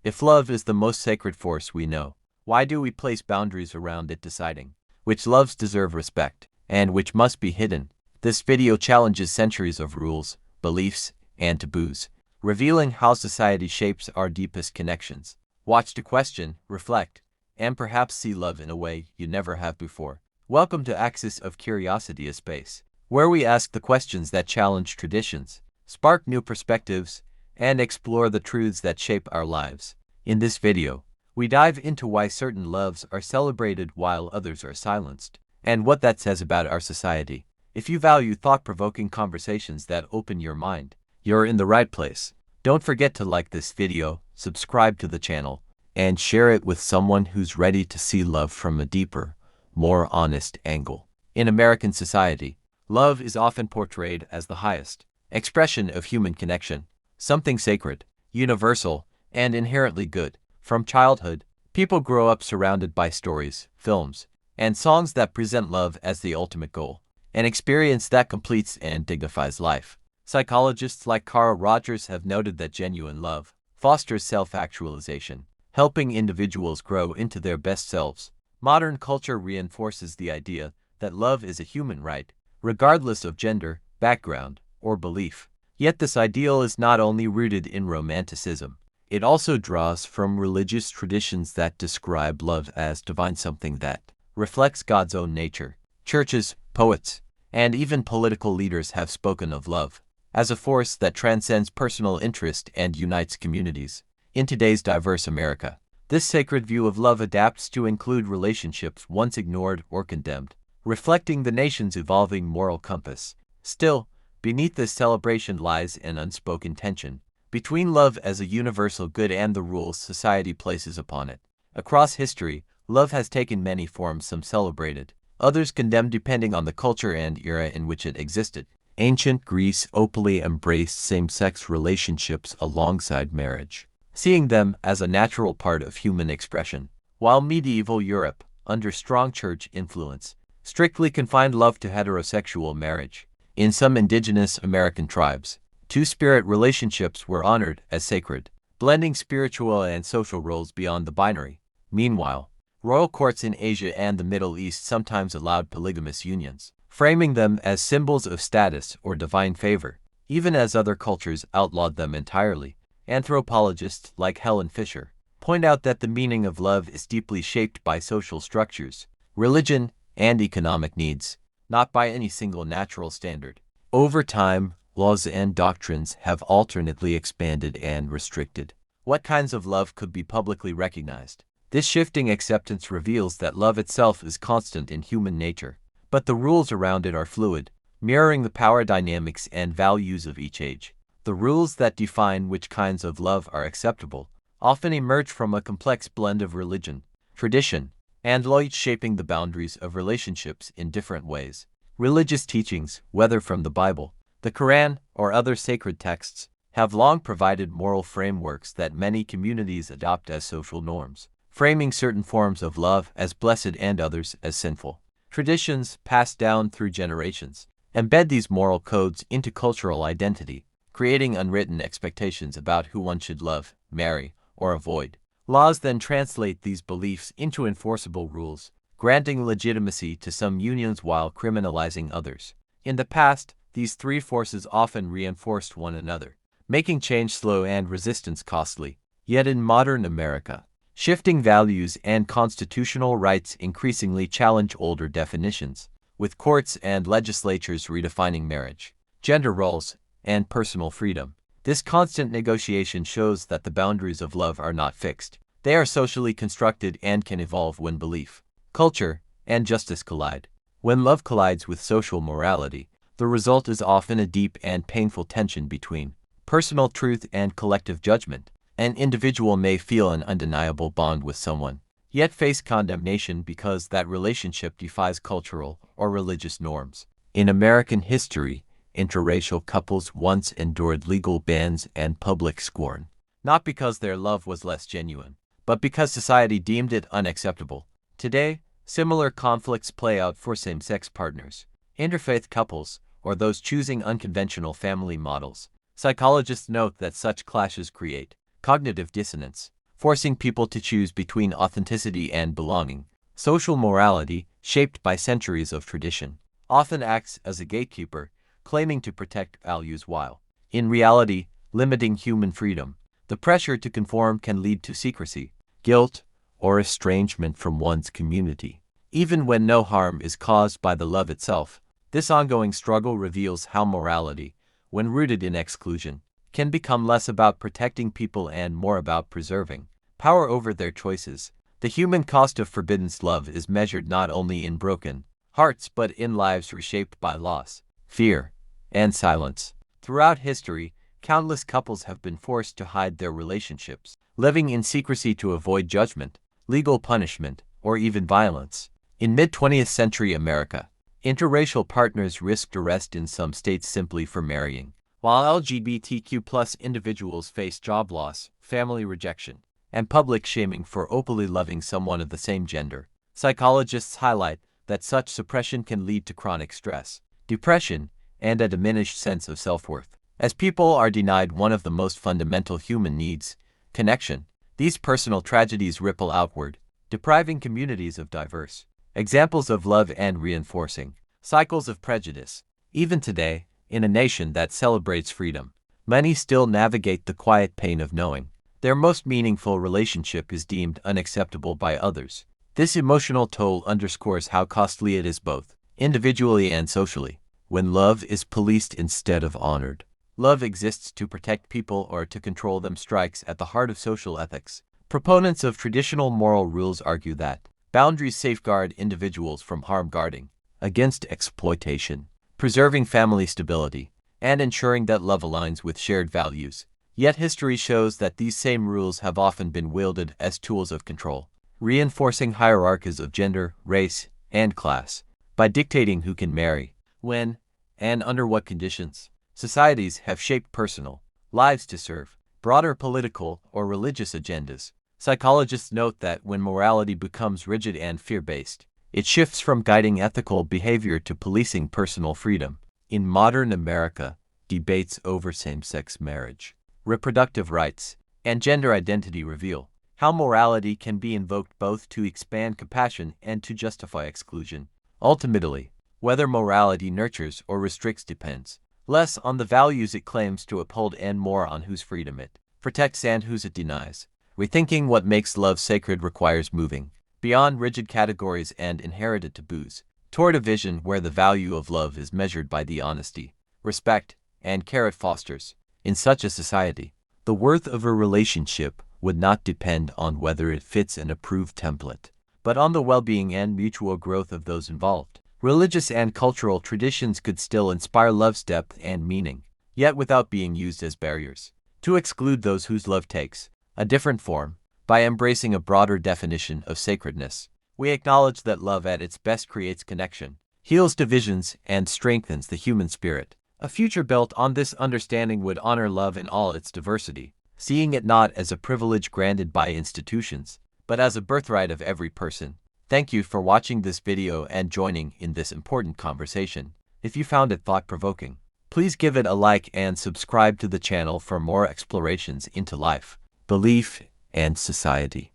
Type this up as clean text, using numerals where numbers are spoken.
If love is the most sacred force we know, why do we place boundaries around it, deciding which loves deserve respect and which must be hidden? This video challenges centuries of rules, beliefs, and taboos, revealing how society shapes our deepest connections. Watch to question, reflect, and perhaps see love in a way you never have before. Welcome to Axis of Curiosity, a space where we ask the questions that challenge traditions, spark new perspectives, and explore the truths that shape our lives. In this video, we dive into why certain loves are celebrated while others are silenced, and what that says about our society. If you value thought-provoking conversations that open your mind, you're in the right place. Don't forget to like this video, subscribe to the channel, and share it with someone who's ready to see love from a deeper, more honest angle. In American society, love is often portrayed as the highest expression of human connection, something sacred, universal, and inherently good. From childhood, people grow up surrounded by stories, films, and songs that present love as the ultimate goal, an experience that completes and dignifies life. Psychologists like Carl Rogers have noted that genuine love fosters self-actualization, helping individuals grow into their best selves. Modern culture reinforces the idea that love is a human right, regardless of gender, background, or belief. Yet this ideal is not only rooted in romanticism, it also draws from religious traditions that describe love as divine, something that reflects God's own nature. Churches, poets, and even political leaders have spoken of love as a force that transcends personal interest and unites communities. In today's diverse America, this sacred view of love adapts to include relationships once ignored or condemned, reflecting the nation's evolving moral compass. Still, beneath this celebration lies an unspoken tension between love as a universal good and the rules society places upon it. Across history, love has taken many forms, some celebrated, others condemned depending on the culture and era in which it existed. Ancient Greece openly embraced same-sex relationships alongside marriage, seeing them as a natural part of human expression, while medieval Europe, under strong church influence, strictly confined love to heterosexual marriage. In some indigenous American tribes, two-spirit relationships were honored as sacred, blending spiritual and social roles beyond the binary. Meanwhile, royal courts in Asia and the Middle East sometimes allowed polygamous unions, framing them as symbols of status or divine favor, even as other cultures outlawed them entirely. Anthropologists like Helen Fisher point out that the meaning of love is deeply shaped by social structures, religion, and economic needs, not by any single natural standard. Over time, laws and doctrines have alternately expanded and restricted what kinds of love could be publicly recognized. This shifting acceptance reveals that love itself is constant in human nature, but the rules around it are fluid, mirroring the power dynamics and values of each age. The rules that define which kinds of love are acceptable often emerge from a complex blend of religion, tradition, and law, each shaping the boundaries of relationships in different ways. Religious teachings, whether from the Bible, the Quran, or other sacred texts, have long provided moral frameworks that many communities adopt as social norms, framing certain forms of love as blessed and others as sinful. Traditions, passed down through generations, embed these moral codes into cultural identity, creating unwritten expectations about who one should love, marry, or avoid. Laws then translate these beliefs into enforceable rules, granting legitimacy to some unions while criminalizing others. In the past, these three forces often reinforced one another, making change slow and resistance costly. Yet in modern America, shifting values and constitutional rights increasingly challenge older definitions, with courts and legislatures redefining marriage, gender roles, and personal freedom. This constant negotiation shows that the boundaries of love are not fixed. They are socially constructed and can evolve when belief, culture, and justice collide. When love collides with social morality, the result is often a deep and painful tension between personal truth and collective judgment. An individual may feel an undeniable bond with someone, yet face condemnation because that relationship defies cultural or religious norms. In American history, interracial couples once endured legal bans and public scorn, not because their love was less genuine, but because society deemed it unacceptable. Today, similar conflicts play out for same-sex partners, interfaith couples, or those choosing unconventional family models. Psychologists note that such clashes create cognitive dissonance, forcing people to choose between authenticity and belonging. Social morality, shaped by centuries of tradition, often acts as a gatekeeper, claiming to protect values while, in reality, limiting human freedom. The pressure to conform can lead to secrecy, guilt, or estrangement from one's community. Even when no harm is caused by the love itself, this ongoing struggle reveals how morality, when rooted in exclusion, can become less about protecting people and more about preserving power over their choices. The human cost of forbidden love is measured not only in broken hearts but in lives reshaped by loss, fear, and silence. Throughout history, countless couples have been forced to hide their relationships, living in secrecy to avoid judgment, legal punishment, or even violence. In mid-20th century America, interracial partners risked arrest in some states simply for marrying, while LGBTQ+ individuals faced job loss, family rejection, and public shaming for openly loving someone of the same gender. Psychologists highlight that such suppression can lead to chronic stress, depression, and a diminished sense of self-worth. As people are denied one of the most fundamental human needs, connection, these personal tragedies ripple outward, depriving communities of diverse examples of love and reinforcing cycles of prejudice. Even today, in a nation that celebrates freedom, many still navigate the quiet pain of knowing their most meaningful relationship is deemed unacceptable by others. This emotional toll underscores how costly it is both individually and socially when love is policed instead of honored. Love exists to protect people or to control them strikes at the heart of social ethics. Proponents of traditional moral rules argue that boundaries safeguard individuals from harm, guarding against exploitation, preserving family stability, and ensuring that love aligns with shared values. Yet history shows that these same rules have often been wielded as tools of control, reinforcing hierarchies of gender, race, and class. By dictating who can marry, when, and under what conditions, societies have shaped personal lives to serve broader political or religious agendas. Psychologists note that when morality becomes rigid and fear-based, it shifts from guiding ethical behavior to policing personal freedom. In modern America, debates over same-sex marriage, reproductive rights, and gender identity reveal how morality can be invoked both to expand compassion and to justify exclusion. Ultimately, whether morality nurtures or restricts depends less on the values it claims to uphold and more on whose freedom it protects and whose it denies. Rethinking what makes love sacred requires moving beyond rigid categories and inherited taboos toward a vision where the value of love is measured by the honesty, respect, and care it fosters. In such a society, the worth of a relationship would not depend on whether it fits an approved template, but on the well-being and mutual growth of those involved. Religious and cultural traditions could still inspire love's depth and meaning, yet without being used as barriers to exclude those whose love takes a different form. By embracing a broader definition of sacredness, we acknowledge that love at its best creates connection, heals divisions, and strengthens the human spirit. A future built on this understanding would honor love in all its diversity, seeing it not as a privilege granted by institutions, but as a birthright of every person. Thank you for watching this video and joining in this important conversation. If you found it thought-provoking, please give it a like and subscribe to the channel for more explorations into life, belief, and society.